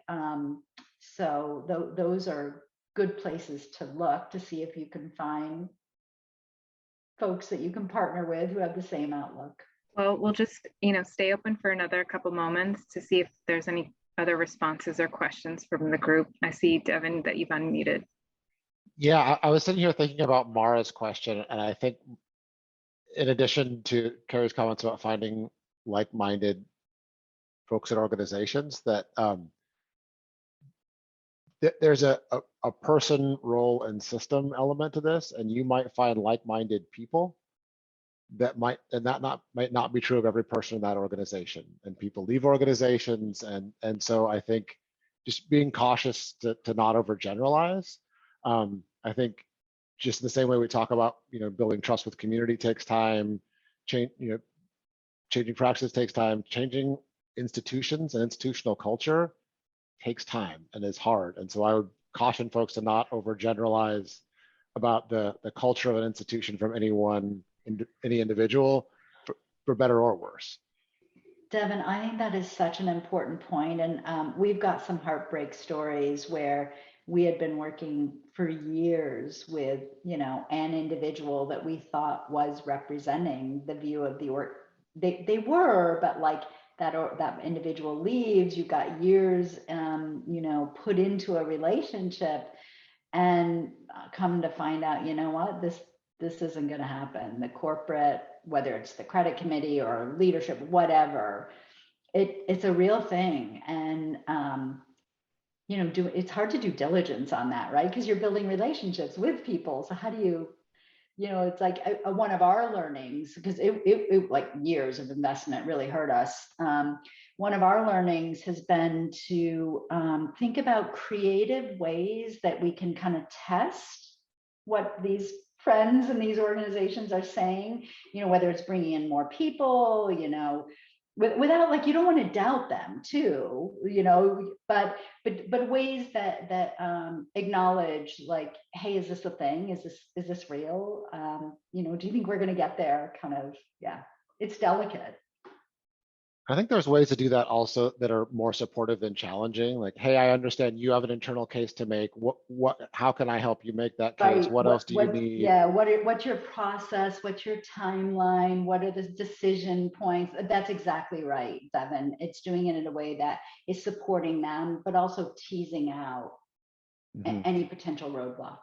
So those are good places to look to see if you can find folks that you can partner with who have the same outlook. Well, we'll just, stay open for another couple moments to see if there's any other responses or questions from the group. I see, Devin, that you've unmuted. Yeah, I was sitting here thinking about Mara's question, and I think in addition to Carrie's comments about finding like-minded folks and organizations, that there's a person, role, and system element to this, and you might find like-minded people that might not be true of every person in that organization, and people leave organizations, and so I think just being cautious to not overgeneralize. I think just in the same way we talk about building trust with community takes time, changing practices takes time, changing institutions and institutional culture takes time and is hard. And so I would caution folks to not overgeneralize about the culture of an institution from any individual, for better or worse. Devin, I think that is such an important point. And we've got some heartbreak stories where we had been working for years with, an individual that we thought was representing the view of the org. They were, but like that individual leaves, you've got years, put into a relationship, and come to find out, what, this isn't going to happen. The corporate, whether it's the credit committee or leadership, whatever, it's a real thing. And, it's hard to do diligence on that, right? Because you're building relationships with people. So how do you, it's like one of our learnings, because it like years of investment really hurt us. One of our learnings has been to think about creative ways that we can kind of test what these friends and these organizations are saying, whether it's bringing in more people, without, like, you don't want to doubt them too, but ways that acknowledge, like, hey, is this a thing? Is this real? Do you think we're going to get there? Kind of, yeah, it's delicate. I think there's ways to do that also that are more supportive than challenging. Like, hey, I understand you have an internal case to make. How can I help you make that case? Right. What else do you need? Yeah. What's your process? What's your timeline? What are the decision points? That's exactly right, Devin. It's doing it in a way that is supporting them, but also teasing out any potential roadblocks.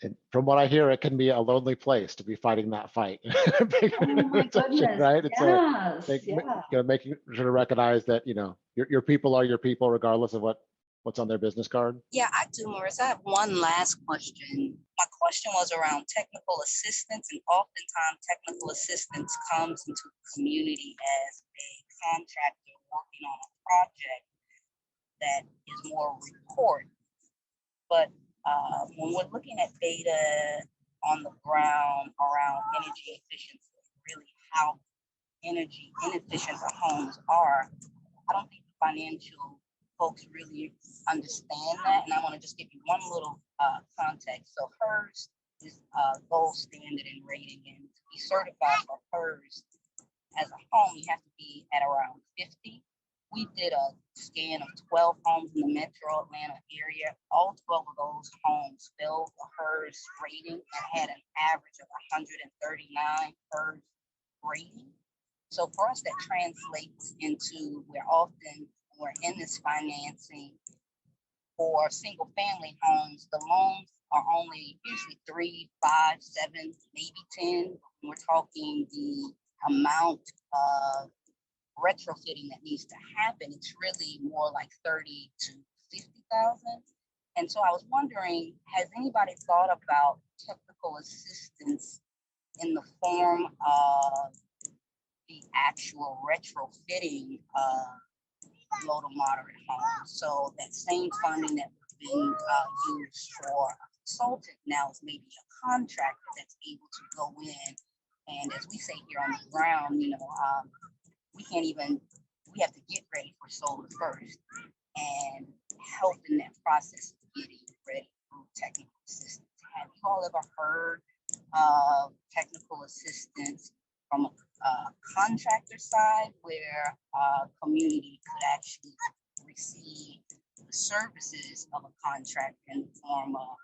And from what I hear, it can be a lonely place to be fighting that fight. Oh my goodness. Right? It's yes. making sure to recognize that your people are your people, regardless of what what's on their business card? Yeah, I do, Marissa. I have one last question. My question was around technical assistance, and oftentimes technical assistance comes into the community as a contractor working on a project that is more report. But when we're looking at data on the ground around energy efficiency, really how energy inefficient the homes are, I don't think the financial folks really understand that. And I want to just give you one little context. So HERS is gold standard in rating, and to be certified for HERS as a home, you have to be at around 50. We did a scan of 12 homes in the metro Atlanta area. All 12 of those homes filled the HERS rating and had an average of 139 HERS rating. So for us, that translates into we're in this financing for single family homes. The loans are only usually 3, 5, 7, maybe 10. We're talking the amount of retrofitting that needs to happen. It's really more like 30 to 50,000. And so I was wondering, has anybody thought about technical assistance in the form of the actual retrofitting of low to moderate homes? So that same funding that was being used for a consultant now is maybe a contractor that's able to go in. And as we say here on the ground, we have to get ready for solar first and help in that process of getting ready through technical assistance. Have you all ever heard of technical assistance from a contractor side where a community could actually receive the services of a contractor in the form of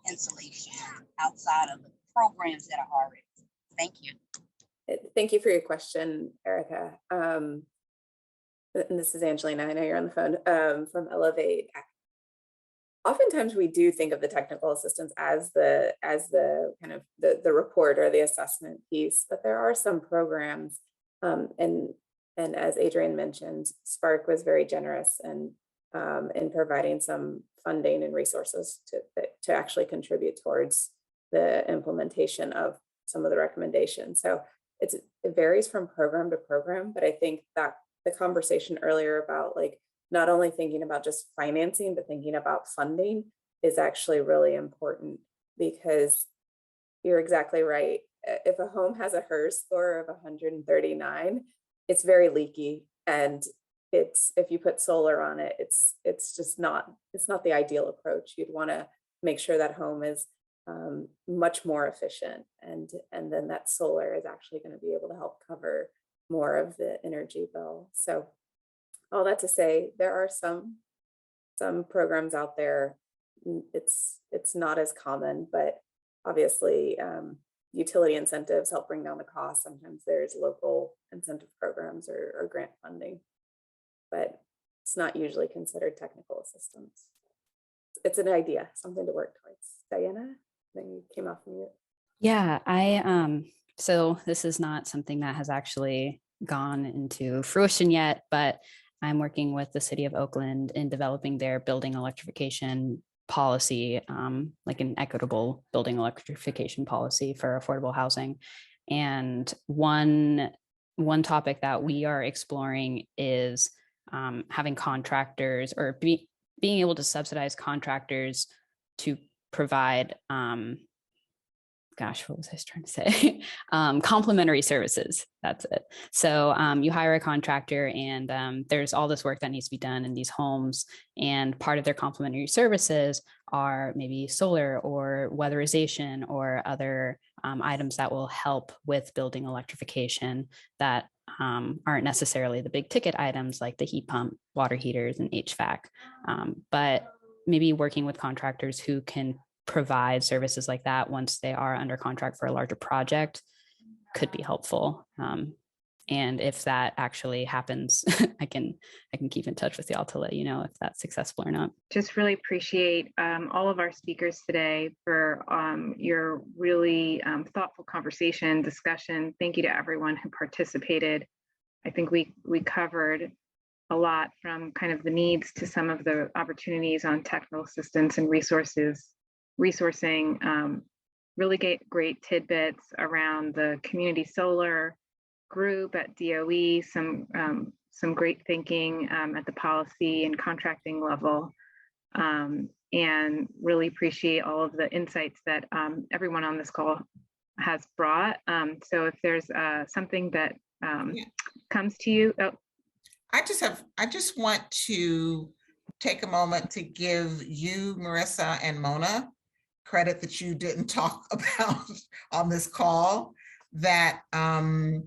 insulation outside of the programs that are already? Thank you. Thank you for your question, Erica. And this is Angelina. I know you're on the phone from Elevate. Oftentimes we do think of the technical assistance as the kind of the report or the assessment piece, but there are some programs, and as Adrienne mentioned, SPARCC was very generous and in providing some funding and resources to actually contribute towards the implementation of some of the recommendations. So it varies from program to program, but I think that the conversation earlier about like not only thinking about just financing, but thinking about funding is actually really important, because you're exactly right. If a home has a HERS score of 139, it's very leaky, and if you put solar on it, it's just not the ideal approach. You'd want to make sure that home is much more efficient, and then that solar is actually going to be able to help cover more of the energy bill. So all that to say, there are some programs out there. It's not as common, but obviously utility incentives help bring down the cost. Sometimes there's local incentive programs or grant funding, but it's not usually considered technical assistance. It's an idea, something to work towards. Diana, then you came off mute. Yeah, so this is not something that has actually gone into fruition yet, but I'm working with the city of Oakland in developing their building electrification policy, like an equitable building electrification policy for affordable housing. And one topic that we are exploring is having contractors or being able to subsidize contractors to provide what was I trying to say? Complementary services. That's it. So you hire a contractor, and there's all this work that needs to be done in these homes. And part of their complementary services are maybe solar or weatherization or other items that will help with building electrification that aren't necessarily the big ticket items like the heat pump, water heaters, and HVAC. But maybe working with contractors who can provide services like that once they are under contract for a larger project could be helpful. And if that actually happens, I can keep in touch with y'all to let you know if that's successful or not. Just really appreciate all of our speakers today for your really thoughtful conversation, discussion. Thank you to everyone who participated. I think we covered a lot, from kind of the needs to some of the opportunities on technical assistance and resourcing, really great tidbits around the community solar group at DOE, some great thinking at the policy and contracting level, and really appreciate all of the insights that everyone on this call has brought. So if there's something that comes to you, I just want to take a moment to give you, Marissa and Mona, credit that you didn't talk about on this call, that the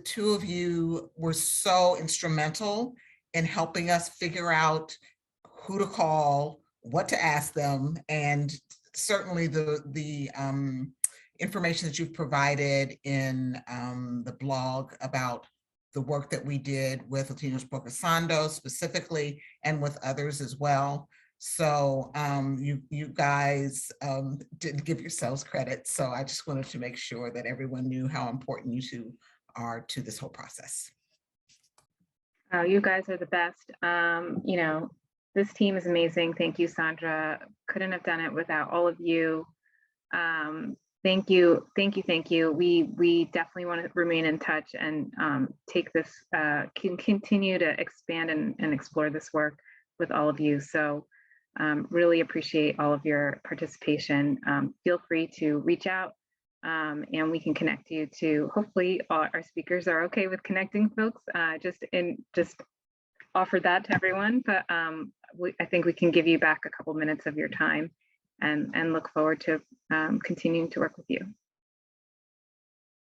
two of you were so instrumental in helping us figure out who to call, what to ask them, and certainly the information that you've provided in the blog about the work that we did with Latinos por Casando specifically, and with others as well. So you guys didn't give yourselves credit. So I just wanted to make sure that everyone knew how important you two are to this whole process. You guys are the best. You know, this team is amazing. Thank you, Sandra. Couldn't have done it without all of you. Thank you. We definitely want to remain in touch and take this, continue to expand and explore this work with all of you. So really appreciate all of your participation. Feel free to reach out and we can connect you to, hopefully our speakers are okay with connecting folks, just offer that to everyone. But I think we can give you back a couple minutes of your time and look forward to continuing to work with you.